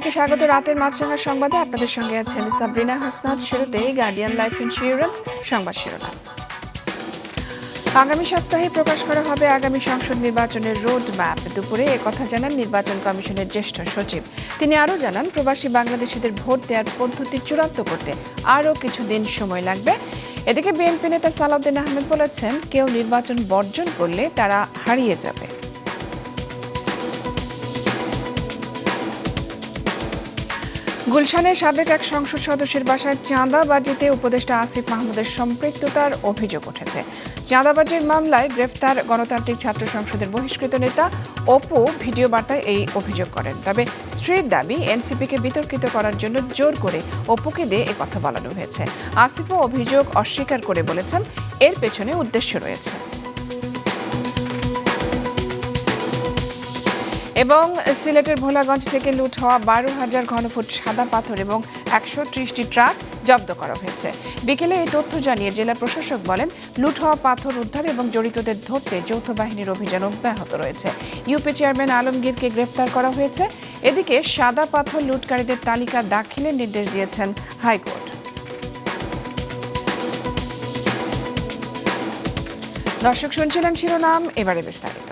সবাইকে স্বাগত রাতের মাছরাঙা সংবাদে। আপনাদের সঙ্গে আছে আমি সাবরিনা হাসনাত। শুরুতেই গার্ডিয়ান লাইফ ইন্স্যুরেন্স সংবাদ শিরোনাম। আগামী সপ্তাহে প্রকাশ করা হবে আগামী সংসদ নির্বাচনের রোড ম্যাপ। দুপুরে একথা জানান নির্বাচন কমিশনের জ্যেষ্ঠ সচিব। তিনি আরও জানান, প্রবাসী বাংলাদেশিদের ভোট দেওয়ার পদ্ধতি চূড়ান্ত করতে আরও কিছুদিন সময় লাগবে। এদিকে বিএনপি নেতা সালাউদ্দিন আহমেদ বলেছেন, কেউ নির্বাচন বর্জন করলে তারা হারিয়ে যাবে। গুলশানে সাবেক এক সংসদ সদস্যের বাসায় চাঁদাবাজিতে উপদেষ্টা আসিফ মাহমুদের সম্পৃক্ততার অভিযোগ উঠেছে। চাঁদাবাজির মামলায় গ্রেফতার গণতান্ত্রিক ছাত্র সংসদের বহিষ্কৃত নেতা অপু ভিডিও বার্তায় এই অভিযোগ করেন। তবে স্ত্রীর দাবি, এনসিপিকে বিতর্কিত করার জন্য জোর করে অপুকে দিয়ে একথা বলানো হয়েছে। আসিফও অভিযোগ অস্বীকার করে বলেছেন, এর পেছনে উদ্দেশ্য রয়েছে। এবং সিলেটের ভোলাগঞ্জ থেকে লুট হওয়া 12,000 ঘনফুট সাদা পাথর এবং 130টি ট্রাক জব্দ করা হয়েছে। বিকেলে এই তথ্য জানিয়ে জেলা প্রশাসক বলেন, লুট হওয়া পাথর উদ্ধার এবং জড়িতদের ধরতে যৌথ বাহিনীর অভিযান অব্যাহত রয়েছে। ইউপি চেয়ারম্যান আলমগীরকে গ্রেফতার করা হয়েছে। এদিকে সাদা পাথর লুটকারীদের তালিকা দাখিলের নির্দেশ দিয়েছেন হাইকোর্ট। দর্শক, শুনছিলেন শিরোনাম, এবারে বিস্তারিত।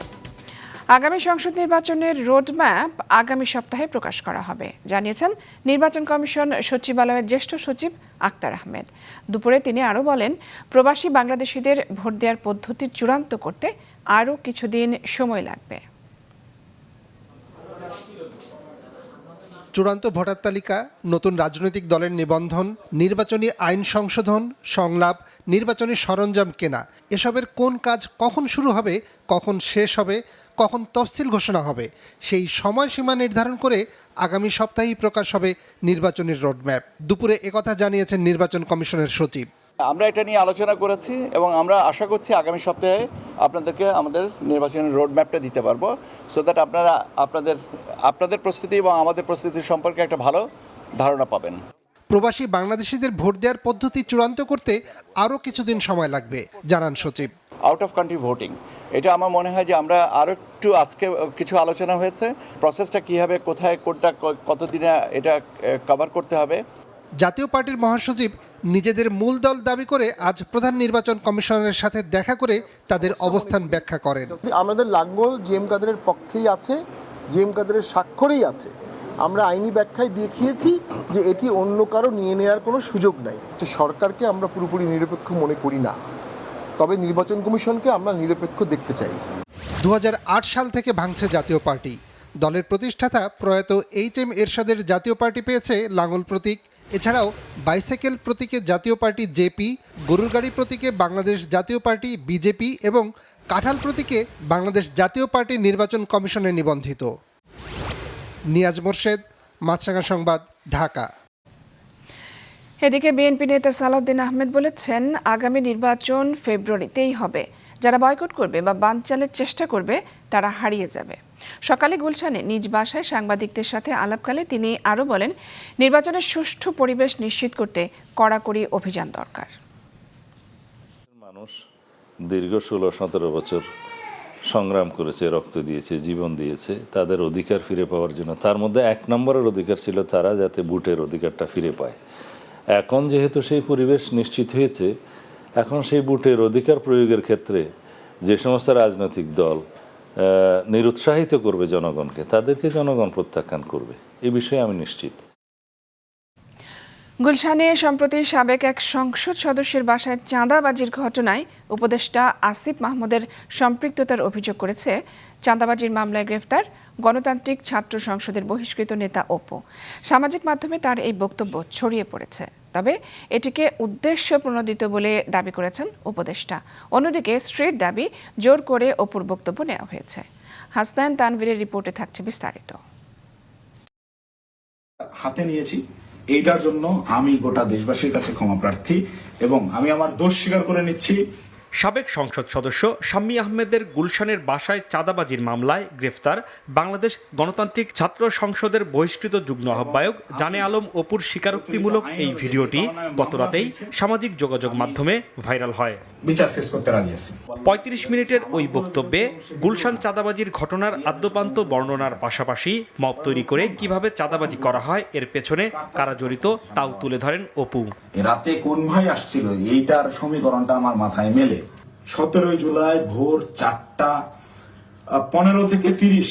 আগামী সংসদ নির্বাচনের রোডম্যাপ আগামী সপ্তাহে প্রকাশ করা হবে, জানিয়েছেন নির্বাচন কমিশন সচিবালয়ের জ্যেষ্ঠ সচিব আক্তার আহমেদ। দুপুরে তিনি আরও বলেন, প্রবাসী বাংলাদেশিদের ভোট দেওয়ার পদ্ধতি চূড়ান্ত করতে আরও কিছুদিন সময় লাগবে। চূড়ান্ত ভোটার তালিকা, নতুন রাজনৈতিক দলের নিবন্ধন, নির্বাচনী আইন সংশোধন, সংলাপ, নির্বাচনী সরঞ্জাম কেনা, এসবের কোন কাজ কখন শুরু হবে, কখন শেষ হবে, কখন তফসিল ঘোষণা হবে, সেই সময়সীমা নির্ধারণ করে আগামী সপ্তাহেই প্রকাশ হবে নির্বাচনের রোডম্যাপ। দুপুরে একথা জানিয়েছেন নির্বাচন কমিশনের সচিব। আমরা এটা নিয়ে আলোচনা করেছি এবং আমরা আশা করছি আগামী সপ্তাহে আপনাদেরকে আমাদের নির্বাচনের রোডম্যাপটা দিতে পারবো, সো দ্যাট আপনারা আপনাদের প্রস্তুতি এবং আমাদের প্রস্তুতি সম্পর্কে একটা ভালো ধারণা পাবেন। প্রবাসী বাংলাদেশিদের ভোট দেওয়ার পদ্ধতি চূড়ান্ত করতে আরও কিছুদিন সময় লাগবে, জানান সচিব। আউট অফ কান্ট্রি ভোটিং, এটা আমার মনে হয় যে আমরা আরও একটু আজকে কিছু আলোচনা হয়েছে, প্রসেসটা কী হবে, কোথায় কোনটা কতদিনে এটা কভার করতে হবে। জাতীয় পার্টির মহাসচিব নিজেদের মূল দল দাবি করে আজ প্রধান নির্বাচন কমিশনারের সাথে দেখা করে তাদের অবস্থান ব্যাখ্যা করেন। আমাদের লাঙ্গল জিএম কাদেরের পক্ষেই আছে, জিএম কাদেরের স্বাক্ষরেই আছে। আমরা আইনি ব্যাখ্যায় দেখিয়েছি যে এটি অন্য কারো নিয়ে নেওয়ার কোনো সুযোগ নাই। তো সরকারকে আমরা পুরোপুরি নিরপেক্ষ মনে করি না, তবে নির্বাচন কমিশনকে আমরা নিরপেক্ষ দেখতে চাই। 2008 সাল থেকে ভাঙছে জাতীয় পার্টি। দলের প্রতিষ্ঠাতা প্রয়াত এইচ.এম. এরশাদের জাতীয় পার্টি পেয়েছে লাঙ্গল প্রতীক। এছাড়াও বাইসাইকেল প্রতীকে জাতীয় পার্টি জেপি, গরুর গাড়ি প্রতীকে বাংলাদেশ জাতীয় পার্টি বিজেপি এবং কাঁঠাল প্রতীকে বাংলাদেশ জাতীয় পার্টি নির্বাচন কমিশনে নিবন্ধিত। নিয়াজ মোর্শেদ, মাছরাঙা সংবাদ, ঢাকা। এদিকে বিএনপি নেতা সালাউদ্দিন আহমেদ বলেছেন, আগামী নির্বাচন ফেব্রুয়ারিতেই হবে। যারা বয়কট করবে বা বানচালের চেষ্টা করবে তারা হারিয়ে যাবে। সকালে গুলশানে নিজ বাসায় সাংবাদিকদের সাথে আলাপকালে তিনি আরও বলেন, নির্বাচনের সুষ্ঠু পরিবেশ নিশ্চিত করতে কড়াকড়ি অভিযান দরকার। মানুষ দীর্ঘ 16-17 বছর সংগ্রাম করেছে, রক্ত দিয়েছে, জীবন দিয়েছে তাদের অধিকার ফিরে পাওয়ার জন্য। তার মধ্যে 1 নম্বরের অধিকার ছিল তারা যাতে ভোটের অধিকারটা ফিরে পায়। এখন যেহেতু সেই পরিবেশ নিশ্চিত হয়েছে, এখন সেই ভোটের অধিকার প্রয়োগের ক্ষেত্রে যে সমস্ত রাজনৈতিক দল নিরুৎসাহিত করবে জনগণকে, তাদেরকে জনগণ প্রত্যাখ্যান করবে, এই বিষয়ে আমি নিশ্চিত। গুলশানে সম্প্রতি সাবেক এক সংসদ সদস্যের বাসায় চাঁদাবাজির ঘটনায় উপদেষ্টা আসিফ মাহমুদের সম্পৃক্ততার অভিযোগ করেছে চাঁদাবাজির মামলায় গ্রেফতার গণতান্ত্রিক ছাত্র সংসদের বহিষ্কৃত নেতা অপু। সামাজিক মাধ্যমে তার এই বক্তব্য ছড়িয়ে পড়েছে, তবে এটিকে উদ্দেশ্য প্রণোদিত বলে দাবি করেছেন উপদেষ্টা। অন্যদিকে স্ত্রীর দাবি, জোর করে অপুর বক্তব্য নেওয়া হয়েছে। হাসনাইন তানভীরের রিপোর্টে থাকছে বিস্তারিত। হাতে নিয়েছি, এইটার জন্য আমি গোটা দেশবাসীর কাছে ক্ষমা প্রার্থী এবং আমি আমার দোষ স্বীকার করে নিচ্ছি। সাবেক সংসদ সদস্য শাম্মী আহমেদের গুলশানের বাসায় চাঁদাবাজির মামলায় গ্রেফতার বাংলাদেশ গণতান্ত্রিক ছাত্র সংসদের বহিষ্কৃত যুগ্ম আহ্বায়ক জানে আলম অপুর স্বীকারোক্তিমূলক এই ভিডিওটি গতরাতেই সামাজিক যোগাযোগ মাধ্যমে ভাইরাল হয়। বিচার ফেস করতে রাজি আছি। ৩৫ মিনিটের ওই বক্তব্যে গুলশান চাঁদাবাজির ঘটনার আদ্যোপান্ত বর্ণনার পাশাপাশি মব তৈরি করে কিভাবে চাঁদাবাজি করা হয় এর পেছনে কারা জড়িত তাও তুলে ধরেন অপু। রাতে কোন ভাই আসছিল এইটার সমীকরণটা আমার মাথায় মেলে। 17 জুলাই ভোর 4:15 থেকে 30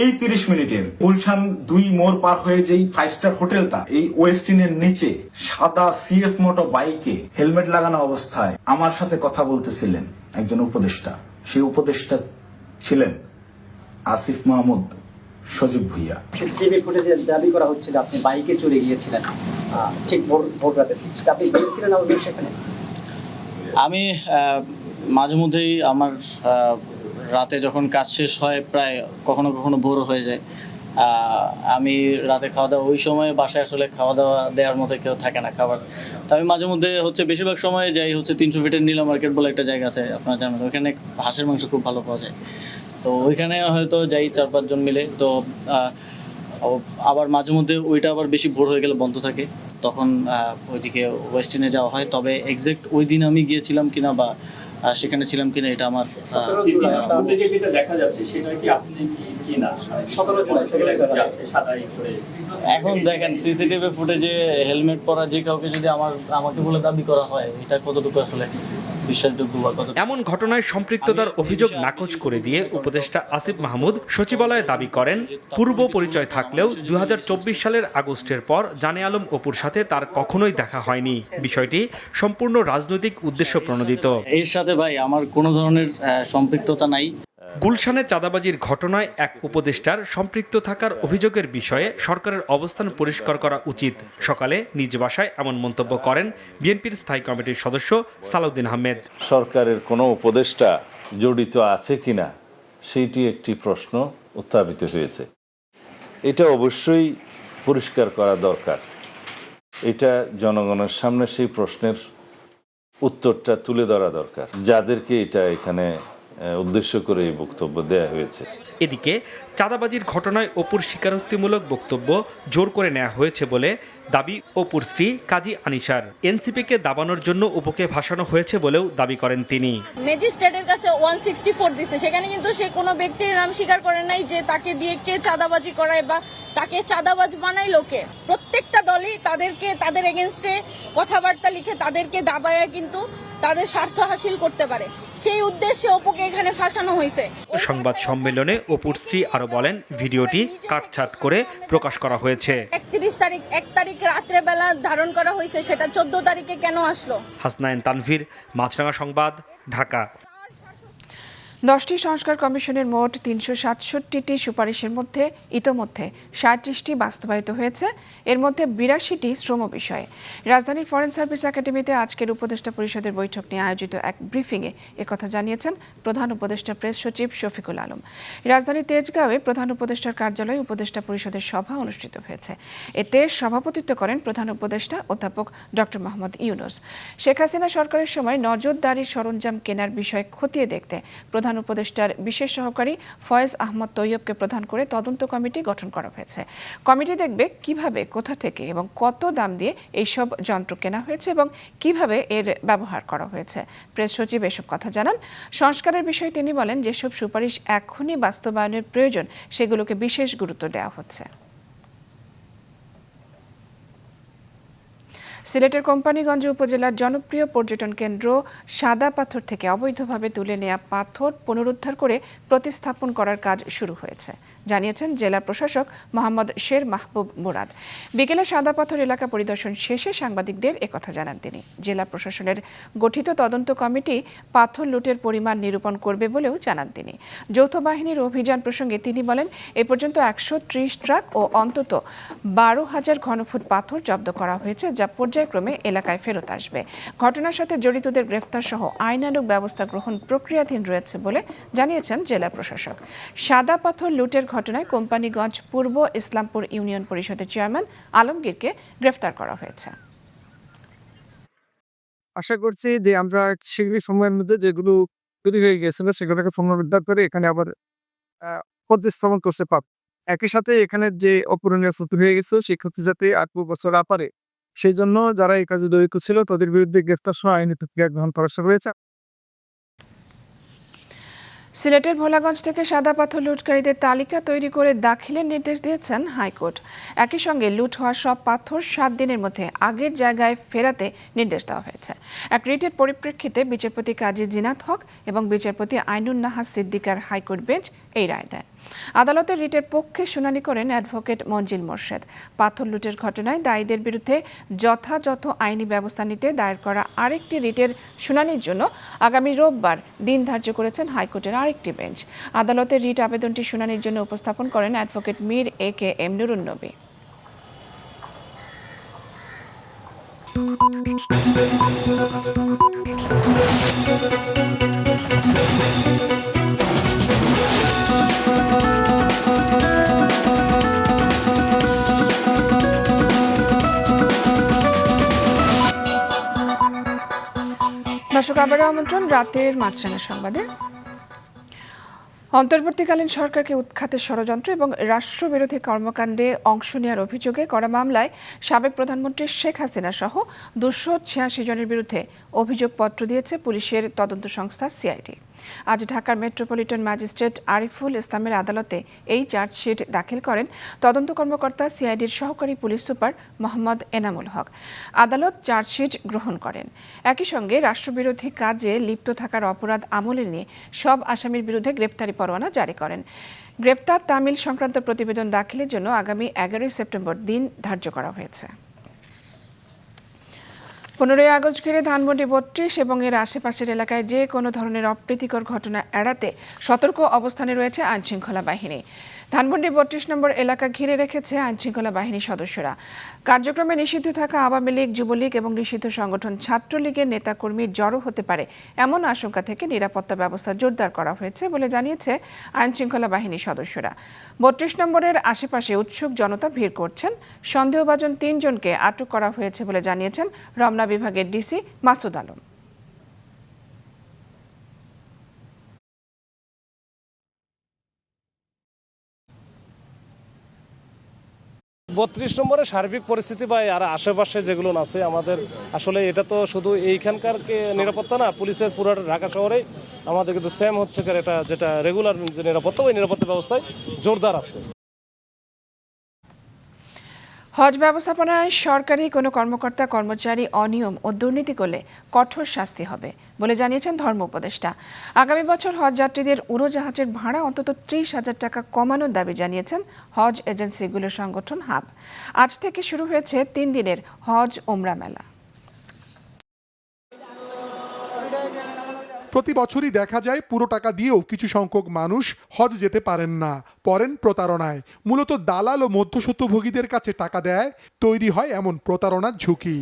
এই 30 মিনিটের গুলশান 2 মোড় পার হয়ে যেই 5 স্টার হোটেলটা এই ওয়েস্টিনের নিচে সাদা সিএফ মোটো বাইকে হেলমেট লাগানো অবস্থায় আমার সাথে কথা বলতেছিলেন একজন উপদেষ্টা। সেই উপদেষ্টা ছিলেন আসিফ মাহমুদ সজীব ভুইয়া। সিসিটিভি ফুটেজে দাবি করা হচ্ছিল আপনি বাইকে চলে গিয়েছিলেন ঠিক ভোর রাতে। আপনি গিয়েছিলেন আমাদের সেখানে? আমি মাঝে মধ্যেই আমার রাতে যখন কাজ শেষ হয় প্রায় কখনো কখনো ভোর হয়ে যায়, আমি রাতে খাওয়া দাওয়া ওই সময় বাসায় আসলে খাওয়া দাওয়া দেওয়ার মতো কেউ থাকে না খাবার। তো আমি মাঝে মধ্যে বেশিরভাগ সময় যাই 300 ফিটের নীলা মার্কেট বলে একটা জায়গা আছে আপনারা জানেন, ওইখানে হাঁসের মাংস খুব ভালো পাওয়া যায়। তো ওইখানে হয়তো যাই 4-5 জন মিলে। তো আবার মাঝে মধ্যে ওইটা আবার বেশি ভোর হয়ে গেলে বন্ধ থাকে, তখন ওইদিকে ওয়েস্টিনে যাওয়া হয়। তবে এক্সাক্ট ওই দিন আমি গিয়েছিলাম কিনা বা সেখানে ছিলাম কিনা এটা আমার যেটা দেখা যাচ্ছে সেটা কি আপনি কি না 17 জুলাই এখন দেখেন সিসিটিভি ফুটেজে হেলমেট পরা যে কাউকে যদি আমাকে বলে দাবি করা হয় এটা কতটুকু আসলে বিশ্বাসযোগ্য বা কত। এমন ঘটনায় সম্পৃক্ততার অভিযোগ নাকচ করে দিয়ে উপদেষ্টা আসিফ মাহমুদ সচিবালয়ে দাবি করেন পূর্ব পরিচয় থাকলেও 2024 সালের আগস্টের পর জানে আলম অপুর সাথে তার কখনোই দেখা হয়নি। বিষয়টি সম্পূর্ণ রাজনৈতিক উদ্দেশ্য প্রণোদিত। এর সাথে ভাই আমার কোনো ধরনের সম্পৃক্ততা নাই। গুলশানে চাঁদাবাজির ঘটনায় এক উপদেষ্টার সম্পৃক্ত থাকার অভিযোগের বিষয়ে সরকারের অবস্থান পরিষ্কার করা উচিত। সকালে নিজ বাসায় এমন মন্তব্য করেন বিএনপির স্থায়ী কমিটির সদস্য সালাউদ্দিন আহমেদ। সরকারের কোনো উপদেষ্টা জড়িত আছে কিনা সেইটি একটি প্রশ্ন উত্থাপিত হয়েছে। এটা অবশ্যই পরিষ্কার করা দরকার। এটা জনগণের সামনে সেই প্রশ্নের উত্তরটা তুলে ধরা দরকার, যাদেরকে এটা এখানে উদ্দেশ্য করে এই বক্তব্য দেয়া হয়েছে। এদিকে চাঁদাবাজির ঘটনায় অপুর স্বীকারোক্তিমূলক বক্তব্য জোর করে নেওয়া হয়েছে বলে দাবি অপুর স্ত্রী কাজী আনিশার। এনসিপিকে দাবানোর জন্য অপুকে ভাসানো হয়েছে বলেও দাবি করেন তিনি। ম্যাজিস্ট্রেটের কাছে 164 দিছে, সেখানে কিন্তু সে কোনো ব্যক্তির নাম স্বীকার করে নাই যে তাকে দিয়ে কে চাঁদাবাজি করায় বা তাকে চাঁদাবাজ বানাইলো কে। প্রত্যেকটা দলই তাদের এগেনস্টে কথাবার্তা লিখে তাদেরকে দাবায় কিন্তু তাদের স্বার্থ হাসিল করতে পারে, সেই উদ্দেশ্যে অপুকে এখানে ফাঁসানো হয়েছে। সংবাদ সম্মেলনে অপুর স্ত্রী আরো বলেন ভিডিওটি কাটছাঁট করে প্রকাশ করা হয়েছে। 1 তারিখ রাত্রে বেলা ধারণ করা হয়েছে, সেটা 14 তারিখে কেন আসলো? হাসনাইন তানভীর, মাছরাঙা সংবাদ, ঢাকা। 10টি সংস্কার কমিশনের মোট 367টি সুপারিশের মধ্যে ইতোমধ্যে 37টি বাস্তবায়িত হয়েছে। এর মধ্যে 82টি শ্রম বিষয়ে। রাজধানীর ফরেন সার্ভিস একাডেমিতে আজকের উপদেষ্টা পরিষদের বৈঠক নিয়ে আয়োজিত এক ব্রিফিংয়ে একথা জানিয়েছেন প্রধান উপদেষ্টা প্রেস সচিব শফিকুল আলম। রাজধানীর তেজগাঁওয়ে প্রধান উপদেষ্টার কার্যালয়ে উপদেষ্টা পরিষদের সভা অনুষ্ঠিত হয়েছে। এতে সভাপতিত্ব করেন প্রধান উপদেষ্টা অধ্যাপক ডক্টর মোহাম্মদ ইউনূস। শেখ হাসিনা সরকারের সময় নজরদারি সরঞ্জাম কেনার বিষয় খতিয়ে দেখতে প্রধান উপদেষ্টার বিশেষ সহকারী ফয়েজ আহমদ তৈয়বকে প্রধান করে তদন্ত কমিটি গঠন করা হয়েছে। কমিটি দেখবে কিভাবে, কোথা থেকে এবং কত দাম দিয়ে এইসব যন্ত্র কেনা হয়েছে এবং কিভাবে এর ব্যবহার করা হয়েছে। প্রেস সচিব এসব কথা জানান। সংস্কারের বিষয়ে তিনি বলেন যেসব সুপারিশ এখনই বাস্তবায়নের প্রয়োজন সেগুলোকে বিশেষ গুরুত্ব দেওয়া হচ্ছে। সিলেটের কোম্পানীগঞ্জ উপজেলার জনপ্রিয় পর্যটন কেন্দ্র সাদা পাথর থেকে অবৈধভাবে তুলে নেওয়া পাথর পুনরুদ্ধার করে প্রতিস্থাপন করার কাজ শুরু হয়েছে, জানিয়েছেন জেলা প্রশাসক মোহাম্মদ শের মাহবুব মুরাদ। বিকেলে সাদা পাথর এলাকা পরিদর্শন শেষে সাংবাদিকদের একথা জানান তিনি। জেলা প্রশাসনের গঠিত তদন্ত কমিটি পাথর লুটের পরিমাণ নিরূপণ করবে বলেও জানান তিনি। যৌথ বাহিনীর অভিযান প্রসঙ্গে তিনি বলেন এ পর্যন্ত 130 ট্রাক ও অন্তত 12,000 ঘনফুট পাথর জব্দ করা হয়েছে, যা পর্যায়ক্রমে এলাকায় ফেরত আসবে। ঘটনার সাথে জড়িতদের গ্রেফতার সহ আইনানুগ ব্যবস্থা গ্রহণ প্রক্রিয়াধীন রয়েছে বলে জানিয়েছেন জেলা প্রশাসক। সাদা পাথর লুটের ঘটনায় কোম্পানীগঞ্জ পূর্ব ইসলামপুর ইউনিয়ন পরিষদের চেয়ারম্যান আলমগীরকে গ্রেফতার করা হয়েছে। আশা করছি যে আমরা শীঘ্রই সময়ের মধ্যে যেগুলো তৈরি হয়ে গেছিল সেগুলোকে পুনরুদ্ধার করে এখানে আবার প্রতিস্থাপন করতে পারব। একই সাথে এখানে যে অপূরণীয় ক্ষতি হয়ে গেছে সেই ক্ষতি যাতে আর ২ বছর না পারে সেই জন্য যারা এই কাজে জড়িত ছিল তাদের বিরুদ্ধে গ্রেফতার সহ আইনি প্রক্রিয়া গ্রহণ করা হয়েছে। সিলেটের ভোলাগঞ্জ থেকে সাদা পাথর লুটকারীদের তালিকা তৈরি করে দাখিলের নির্দেশ দিয়েছেন হাইকোর্ট। একই সঙ্গে লুট হওয়া সব পাথর ৭ দিনের মধ্যে আগের জায়গায় ফেরাতে নির্দেশ দেওয়া হয়েছে। এক রিটের পরিপ্রেক্ষিতে বিচারপতি কাজী জিনাত হক এবং বিচারপতি আইনুন নাহার সিদ্দিকার হাইকোর্ট বেঞ্চ এই রায় দেন। আদালতের রিটের পক্ষে শুনানি করেন অ্যাডভোকেট মঞ্জিল মোর্শেদ। পাথর লুটের ঘটনায় দায়ীদের বিরুদ্ধে যথাযথ আইনি ব্যবস্থা নিতে দায়ের করা আরেকটি রিটের শুনানির জন্য আগামী রোববার দিন ধার্য করেছেন হাইকোর্টের আরেকটি বেঞ্চ। আদালতের রিট আবেদনটি শুনানির জন্য উপস্থাপন করেন অ্যাডভোকেট মীর AK-M নুরুন নবী। দর্শক, আবারও আমন্ত্রণ রাতের মাছরাঙা সংবাদে। অন্তর্বর্তীকালীন সরকারকে উৎখাতের ষড়যন্ত্র এবং রাষ্ট্রবিরোধী কর্মকাণ্ডে অংশ নেওয়ার অভিযোগে করা মামলায় সাবেক প্রধানমন্ত্রী শেখ হাসিনা সহ ২৮৬ জনের বিরুদ্ধে অভিযোগপত্র দিয়েছে পুলিশের তদন্ত সংস্থা সিআইডি। আজ ঢাকার মেট্রোপলিটন ম্যাজিস্ট্রেট আরিফুল ইসলামের আদালতে এই চার্জশিট দাখিল করেন তদন্ত কর্মকর্তা সিআইডির সহকারী পুলিশ সুপার মোহাম্মদ এনামুল হক। আদালত চার্জশিট গ্রহণ করেন। একই সঙ্গে রাষ্ট্রবিরোধী কাজে লিপ্ত থাকার অপরাধ আমলে নিয়ে সব আসামির বিরুদ্ধে গ্রেপ্তারি পরোয়ানা জারি করেন। গ্রেপ্তার তামিল সংক্রান্ত প্রতিবেদন দাখিলের জন্য আগামী ১১ সেপ্টেম্বর দিন ধার্য করা হয়েছে। ১৫ই আগস্ট ঘিরে ধানমন্ডি ৩২ এবং এর আশেপাশের এলাকায় যে কোনো ধরনের অপ্রীতিকর ঘটনা এড়াতে সতর্ক অবস্থানে রয়েছে আইনশৃঙ্খলা বাহিনী। ধানমন্ডি ৩২ নম্বর এলাকা ঘিরে রেখেছে আইনশৃঙ্খলা বাহিনীর সদস্যরা। কার্যক্রমে নিষিদ্ধ থাকা আওয়ামী লীগ, যুবলীগ এবং নিষিদ্ধ সংগঠন ছাত্রলীগের নেতাকর্মী জড়ো হতে পারে এমন আশঙ্কা থেকে নিরাপত্তা ব্যবস্থা জোরদার করা হয়েছে বলে জানিয়েছে আইনশৃঙ্খলা বাহিনীর সদস্যরা। ৩২ নম্বরের আশেপাশে উৎসুক জনতা ভিড় করছেন। সন্দেহভাজন ৩ জনকে আটক করা হয়েছে বলে জানিয়েছেন রমনা বিভাগের ডিসি মাসুদ আলম। ৩২ নম্বরের সার্বিক পরিস্থিতি বা আর আশেপাশে যেগুলো আছে আমাদের আসলে এটা তো শুধু এইখানকার নিরাপত্তা না, পুলিশের পুরো ঢাকা শহরে আমাদের কিন্তু সেম হচ্ছে এটা যেটা রেগুলার যে নিরাপত্তা ওই নিরাপত্তা ব্যবস্থায় জোরদার আছে। হজ ব্যবস্থাপনায় সরকারি কোনো কর্মকর্তা কর্মচারী অনিয়ম ও দুর্নীতি করলে কঠোর শাস্তি হবে বলে জানিয়েছেন ধর্ম উপদেষ্টা। আগামী বছর হজ যাত্রীদের উড়োজাহাজের ভাড়া অন্তত ৩০,০০০ টাকা কমানোর দাবি জানিয়েছেন হজ এজেন্সিগুলোর সংগঠন হাব। আজ থেকে শুরু হয়েছে ৩ দিনের হজ ওমরা মেলা। প্রতি বছরই দেখা যায় পুরো টাকা দিয়েও কিছু সংখ্যক মানুষ হজ যেতে পারেন না, পড়েন প্রতারণায়। মূলত দালাল ও মধ্যস্বত্বভোগীদের কাছে টাকা দেয় তৈরি হয় এমন প্রতারণার ঝুঁকি।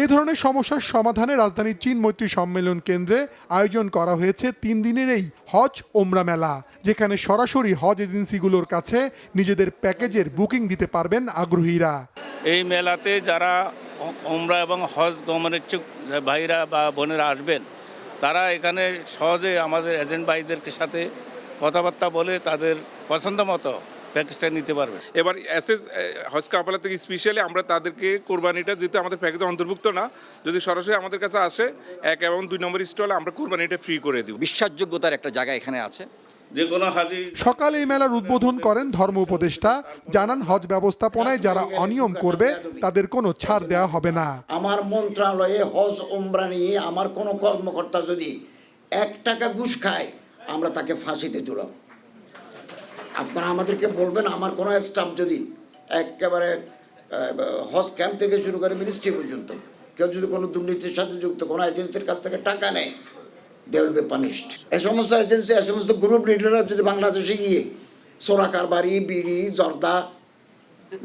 এ ধরনের সমস্যার সমাধানে রাজধানীর চীন মৈত্রী সম্মেলন কেন্দ্রে আয়োজন করা হয়েছে ৩ দিনের এই হজ ওমরা মেলা, যেখানে সরাসরি হজ এজেন্সিগুলোর কাছে নিজেদের প্যাকেজের বুকিং দিতে পারবেন আগ্রহীরা। এই মেলাতে যারা ওমরা এবং হজ গমনের ইচ্ছুক ভাইরা বা বোনেরা আসবেন, তারা এখানে সহজে আমাদের এজেন্ট ভাইদের সাথে কথাবার্তা বলে তাদের পছন্দ মতো প্যাকেজটা নিতে পারবে। এবার এসএস হজ কাফালা থেকে স্পেশালি আমরা তাদেরকে কোরবানিটা যেহেতু আমাদের প্যাকেজে অন্তর্ভুক্ত না, যদি সরাসরি আমাদের কাছে আসে 1 এবং 2 নম্বর স্টলে আমরা কোরবানিটা ফ্রি করে দিব। বিশ্বাসযোগ্যতার একটা জায়গা এখানে আছে। সকালে এই মেলার উদ্বোধন করেন ধর্ম উপদেষ্টা। জানান হজ ব্যবস্থাপনায় যারা অনিয়ম করবে তাদের কোনো ছাড় দেওয়া হবে না। আমার মন্ত্রণালয়ে হজ ওমরা নিয়ে আমার কোনো কর্মকর্তা যদি 1 টাকা ঘুষ খায়, আমরা তাকে ফাঁসিতে ঝুলাব। আপনারা আমাদেরকে বলবেন, আমার কোনো স্টাফ যদি একেবারে হজ ক্যাম্প থেকে শুরু করে মিনিস্ট্রি পর্যন্ত কেউ যদি কোনো দুর্নীতির সাথে যুক্ত কোনো এজেন্সির কাছ থেকে টাকা নেয়, they will be punished. এই সমস্ত এজেন্সি, এই সমস্ত গ্রুপ লিডাররা যদি বাংলাদেশে গিয়ে চোরা কারবারি, বিড়ি, জর্দা,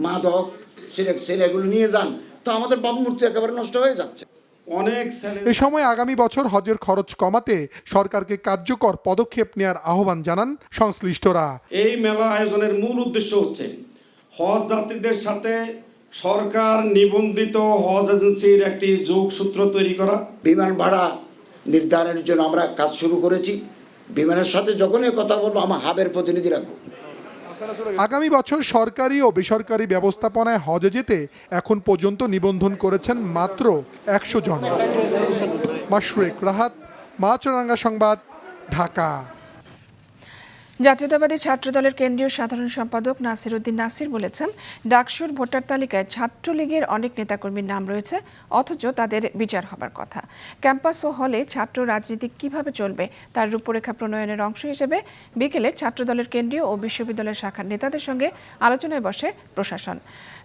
মাদক, সিলেকশন এগুলো নিয়ে যান, তো আমাদের ভাবমূর্তি একেবারে নষ্ট হয়ে যাচ্ছে। এ সময় আগামী বছর হজের খরচ কমাতে সরকারকে কার্যকর পদক্ষেপ নেওয়ার আহ্বান জানান সংশ্লিষ্টরা। এই মেলা আয়োজনের মূল উদ্দেশ্য হচ্ছে হজ যাত্রীদের সাথে সরকার নিবন্ধিত হজ এজেন্সির একটি যোগসূত্র তৈরি করা। বিমান ভাড়া নির্ধারণের জন্য আমরা কাজ শুরু করেছি। বিমানের সাথে যখনই কথা বলবো আমার হাবের প্রতিনিধি রাখবো। আগামী বছর সরকারি ও বেসরকারি ব্যবস্থাপনায় হজে যেতে এখন পর্যন্ত নিবন্ধন করেছেন মাত্র 100 জন। মাশরুক রাহাত, মাছরাঙ্গা সংবাদ, ঢাকা। জাতীয়তাবাদী ছাত্রদলের কেন্দ্রীয় সাধারণ সম্পাদক নাসির উদ্দিন নাসির বলেছেন, ডাকসুর ভোটার তালিকায় ছাত্রলীগের অনেক নেতাকর্মীর নাম রয়েছে, অথচ তাদের বিচার হবার কথা। ক্যাম্পাস ও হলে ছাত্র রাজনীতি কিভাবে চলবে তার রূপরেখা প্রণয়নের অংশ হিসেবে বিকেলে ছাত্রদলের কেন্দ্রীয় ও বিশ্ববিদ্যালয় শাখার নেতাদের সঙ্গে আলোচনায় বসে প্রশাসন।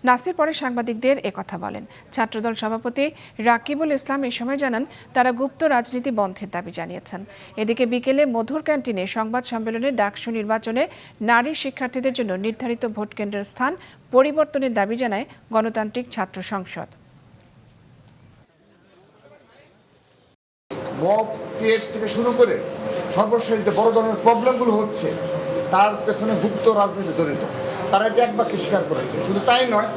নাসির পরে সাংবাদিকদের একথা বলেন। ছাত্রদল সভাপতি রাকিবুল ইসলাম এই সময় জানান, তারা গুপ্ত রাজনীতি বন্ধের দাবি জানিয়েছেন। এদিকে বিকেলে মধুর ক্যান্টিনে সংবাদ সম্মেলনে ডাকসু নির্বাচনে নারী শিক্ষার্থীদের জন্য নির্ধারিত ভোট কেন্দ্রের স্থান পরিবর্তনের দাবি জানায় গণতান্ত্রিক ছাত্র সংসদ। মব ক্রিয়েট থেকে শুরু করে সর্বশেষ যে বড় ধরনের প্রবলেমগুলো হচ্ছে তার পেছনে গুপ্ত রাজনীতি জড়িত। তারা এটি এক বাক্যে স্বীকার করেছে। শুধু তাই নয়,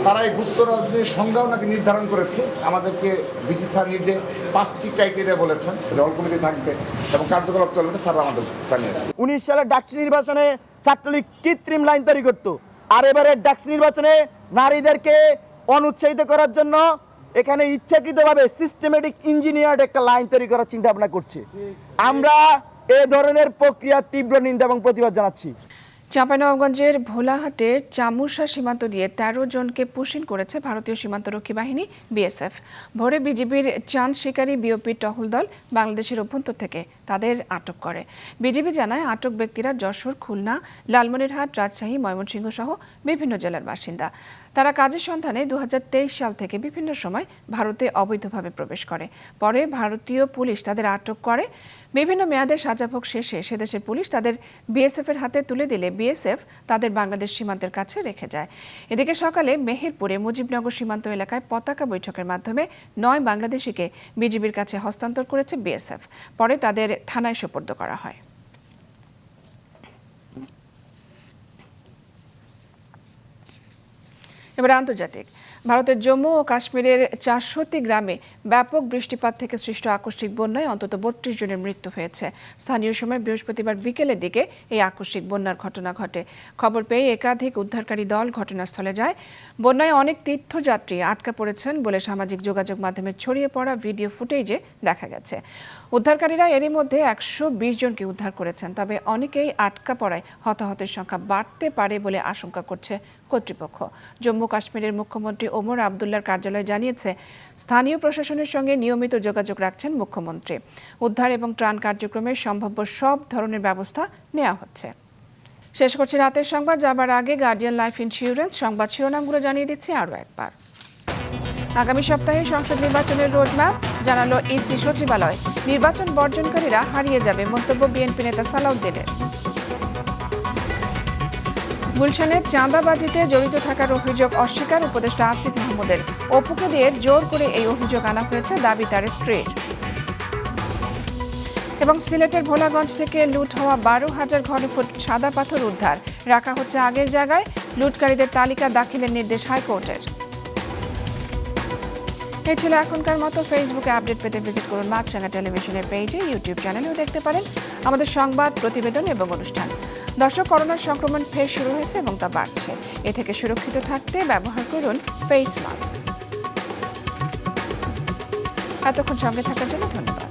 তারা এই গুপ্ত রাজনীতির সংজ্ঞাও নাকি নির্ধারণ করেছে। আমাদেরকে বিসি স্যার নিজে 5টি ক্রাইটেরিয়া বলেছেন, যে অল কমিটি থাকবে এবং কার্যকলাপ চলবে, স্যার আমাদের জানিয়েছে। 19 সালের ডাকসু নির্বাচনে ছাত্রলীগ কৃত্রিম লাইন তৈরি করত, আর এবারে ডাকসু নির্বাচনে নারীদেরকে অনুৎসাহিত করার জন্য এখানে ইচ্ছাকৃতভাবে সিস্টেমেটিক ইঞ্জিনিয়ার্ড একটা লাইন তৈরি করার চিন্তা ভাবনা করছে। আমরা এ ধরনের প্রক্রিয়া তীব্র নিন্দা এবং প্রতিবাদ জানাচ্ছি। চাঁপাইনবাবগঞ্জের ভোলাহাটে চামুশা সীমান্ত দিয়ে 13 জনকে পুশিন করেছে ভারতীয় সীমান্তরক্ষী বাহিনী বিএসএফ। ভোরে বিজিবির চাঁদ শিকারী বিওপির টহল দল বাংলাদেশের অভ্যন্তর থেকে তাদের আটক করে। বিজিবি জানায়, আটক ব্যক্তিরা যশোর, খুলনা, লালমনিরহাট, রাজশাহী, ময়মনসিংহ সহ বিভিন্ন জেলার বাসিন্দা। তারা কাজের সন্ধানে 2023 সাল থেকে বিভিন্ন সময় ভারতে অবৈধভাবে প্রবেশ করে। পরে ভারতীয় পুলিশ তাদের আটক করে। বিভিন্ন মেয়াদে সাজাভোগ শেষে সেদেশের পুলিশ তাদের বিএসএফের হাতে তুলে দিলে বিএসএফ তাদের বাংলাদেশ সীমান্তের কাছে রেখে যায়। এদিকে সকালে মেহেরপুরে মুজিবনগর সীমান্ত এলাকায় পতাকা বৈঠকের মাধ্যমে 9 বাংলাদেশিকে বিজিবির কাছে হস্তান্তর করেছে বিএসএফ। পরে তাদের থানায় সোপর্দ করা হয়। এবার আন্তর্জাতিক। ভারতের জম্মু ও কাশ্মীরের 400টি গ্রামে ব্যাপক বৃষ্টিপাত থেকে সৃষ্ট আকস্মিক বন্যায় অন্তত 32 জনের মৃত্যু হয়েছে। স্থানীয় সময় বৃহস্পতিবার বিকেলের দিকে এই আকস্মিক বন্যার ঘটনা ঘটে। খবর পেয়ে একাধিক উদ্ধারকারী দল ঘটনাস্থলে যায়। বন্যায় অনেক তীর্থযাত্রী আটকা পড়েছেন বলে সামাজিক যোগাযোগ মাধ্যমে ছড়িয়ে পড়া ভিডিও ফুটেজে দেখা গেছে। উদ্ধারকারীরা এরই মধ্যে 120 জনকে উদ্ধার করেছেন, তবে অনেকেই আটকা পড়ায় হতাহতের সংখ্যা বাড়তে পারে বলে আশঙ্কা করছে কর্তৃপক্ষ। জম্মু কাশ্মীরের মুখ্যমন্ত্রী ওমর আবদুল্লার কার্যালয় জানিয়েছে, স্থানীয় প্রশাসনের সঙ্গে নিয়মিত যোগাযোগ রাখছেন মুখ্যমন্ত্রী। উদ্ধার এবং ত্রাণ কার্যক্রমে সম্ভাব্য সব ধরনের ব্যবস্থা নেওয়া হচ্ছে। শেষ করছি রাতের সংবাদ। যাবার আগে গার্ডিয়ান লাইফ ইন্স্যুরেন্স সংবাদ শিরোনামগুলো জানিয়ে দিচ্ছি আরও একবার। আগামী সপ্তাহে সংসদ নির্বাচনের রোডম্যাপ জানালো ইসি সচিবালয়। নির্বাচন বর্জনকারীরা হারিয়ে যাবে, মন্তব্য বিএনপি নেতা সালাউদ্দিনের। গুলশানের চাঁদাবাজিতে জড়িত থাকার অভিযোগ অস্বীকার উপদেষ্টা আসিফ মাহমুদের। অপুকে দিয়ে জোর করে এই অভিযোগ আনা হয়েছে, দাবি তার স্ত্রীর। এবং সিলেটের ভোলাগঞ্জ থেকে লুট হওয়া 12,000 ঘনফুট সাদা পাথর উদ্ধার, রাখা হচ্ছে আগের জায়গায়। লুটকারীদের তালিকা দাখিলের নির্দেশ হাইকোর্টের। এই ছিল এখনকার মতো। ফেসবুকে আপডেট পেতে ভিজিট করুন মাছরাঙা টেলিভিশনের পেজে, ইউটিউব চ্যানেলেও দেখতে পারেন আমাদের সংবাদ, প্রতিবেদন এবং অনুষ্ঠান। দর্শক, করোনার সংক্রমণ ফের শুরু হয়েছে এবং তা বাড়ছে। এ থেকে সুরক্ষিত থাকতে ব্যবহার করুন ফেস মাস্ক। এতক্ষণ সঙ্গে থাকার জন্য ধন্যবাদ।